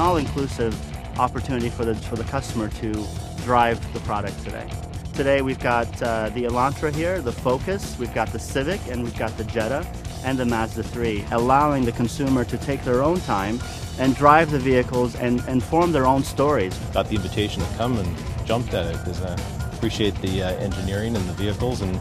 all-inclusive opportunity for the customer to drive the product today. Today we've got the Elantra here, the Focus, we've got the Civic, and we've got the Jetta and the Mazda 3, allowing the consumer to take their own time and drive the vehicles and form their own stories. Got the invitation to come and jumped at it because I appreciate the engineering and the vehicles, and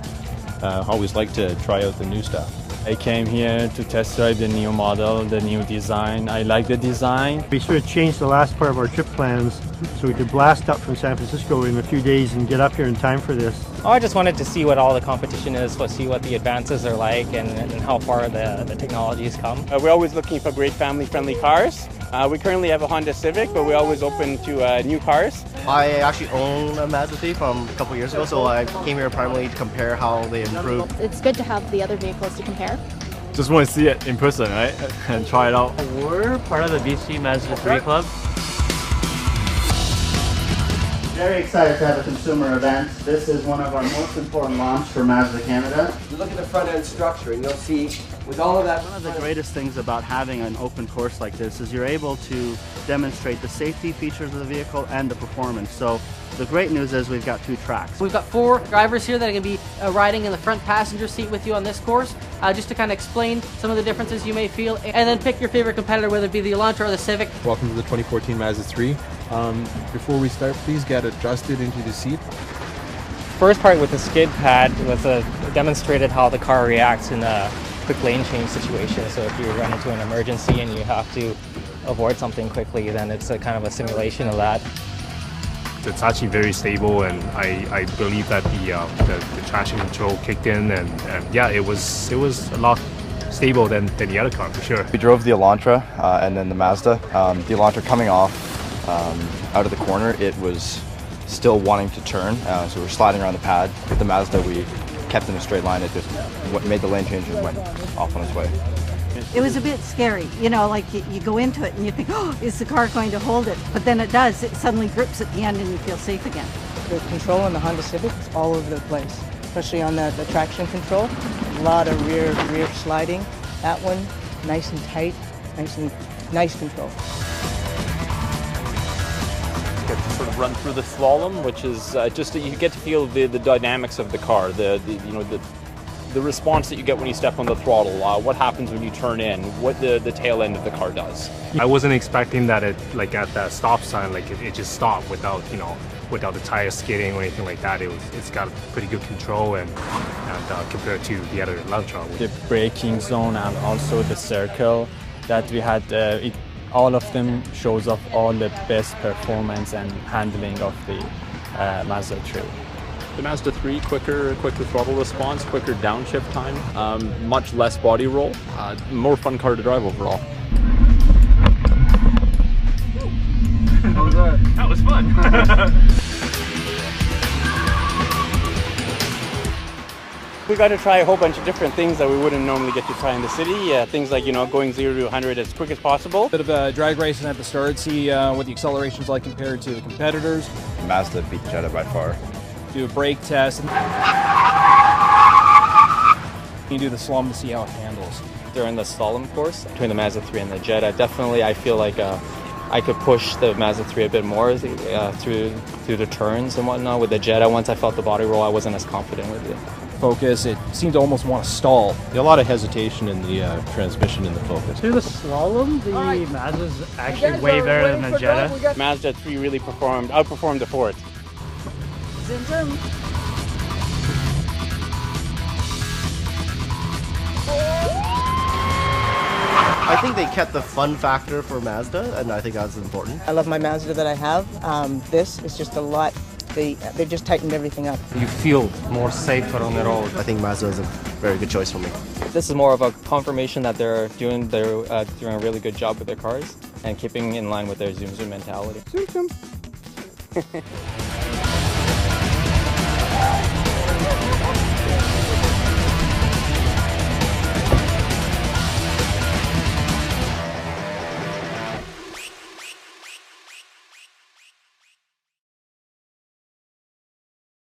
always like to try out the new stuff. I came here to test drive the new model, the new design. I like the design. We sort of changed the last part of our trip plans so we could blast up from San Francisco in a few days and get up here in time for this. Oh, I just wanted to see what all the competition is, see what the advances are like, and how far the technology has come. We're always looking for great family-friendly cars. We currently have a Honda Civic, but we're always open to new cars. I actually own a Mazda 3 from a couple years ago, so I came here primarily to compare how they improved. It's good to have the other vehicles to compare. Just want to see it in person, right? And try it out. We're part of the BC Mazda 3 Club. Very excited to have a consumer event. This is one of our most important launches for Mazda Canada. You look at the front end structure and you'll see with all of that. One of the greatest things about having an open course like this is you're able to demonstrate the safety features of the vehicle and the performance. So the great news is we've got 2 tracks. We've got 4 drivers here that are going to be riding in the front passenger seat with you on this course, just to kind of explain some of the differences you may feel, and then pick your favorite competitor, whether it be the Elantra or the Civic. Welcome to the 2014 Mazda 3. Before we start, please get adjusted into the seat. First part with the skid pad was demonstrated how the car reacts in a quick lane change situation. So if you run into an emergency and you have to avoid something quickly, then it's a kind of a simulation of that. It's actually very stable, and I believe that the traction control kicked in, and yeah, it was a lot stable than the other car for sure. We drove the Elantra and then the Mazda. The Elantra coming off out of the corner, it was still wanting to turn, so we're sliding around the pad. With the Mazda, we kept in a straight line. It just made the lane change and went off on its way. It was a bit scary, you know, like you go into it and you think, oh, is the car going to hold it? But then it does. It suddenly grips at the end and you feel safe again. The control on the Honda Civic is all over the place, especially on the traction control. A lot of rear sliding. That one, nice and tight, nice control. Get to sort of run through the slalom, which is just you get to feel the dynamics of the car, the response that you get when you step on the throttle, what happens when you turn in, what the tail end of the car does. I wasn't expecting that it, like at that stop sign, like it just stopped without the tires skidding or anything like that. It's got pretty good control and compared to the other Elantra. The braking zone and also the circle that we had, all of them shows off all the best performance and handling of the Mazda 3. The Mazda 3, quicker throttle response, quicker downshift time, much less body roll, more fun car to drive overall. How was that? That was fun. We got to try a whole bunch of different things that we wouldn't normally get to try in the city. Things like, going 0 to 100 as quick as possible. Bit of a drag racing at the start, see what the acceleration's like compared to the competitors. Mazda beat Jetta by far. Do a brake test. You do the slalom to see how it handles. During the slalom course, between the Mazda 3 and the Jetta, definitely I feel like I could push the Mazda 3 a bit more through the turns and whatnot. With the Jetta, once I felt the body roll, I wasn't as confident with it. Focus, it seemed to almost want to stall. A lot of hesitation in the transmission in the Focus. Through the slalom, the Mazda's actually way better than the Jetta. Mazda 3 really outperformed the Ford. Zoom, zoom. I think they kept the fun factor for Mazda, and I think that's important. I love my Mazda that I have. This is just a lot. They've just tightened everything up. You feel more safer on the road. I think Mazda is a very good choice for me. This is more of a confirmation that they're doing a really good job with their cars and keeping in line with their zoom zoom mentality. Zoom zoom.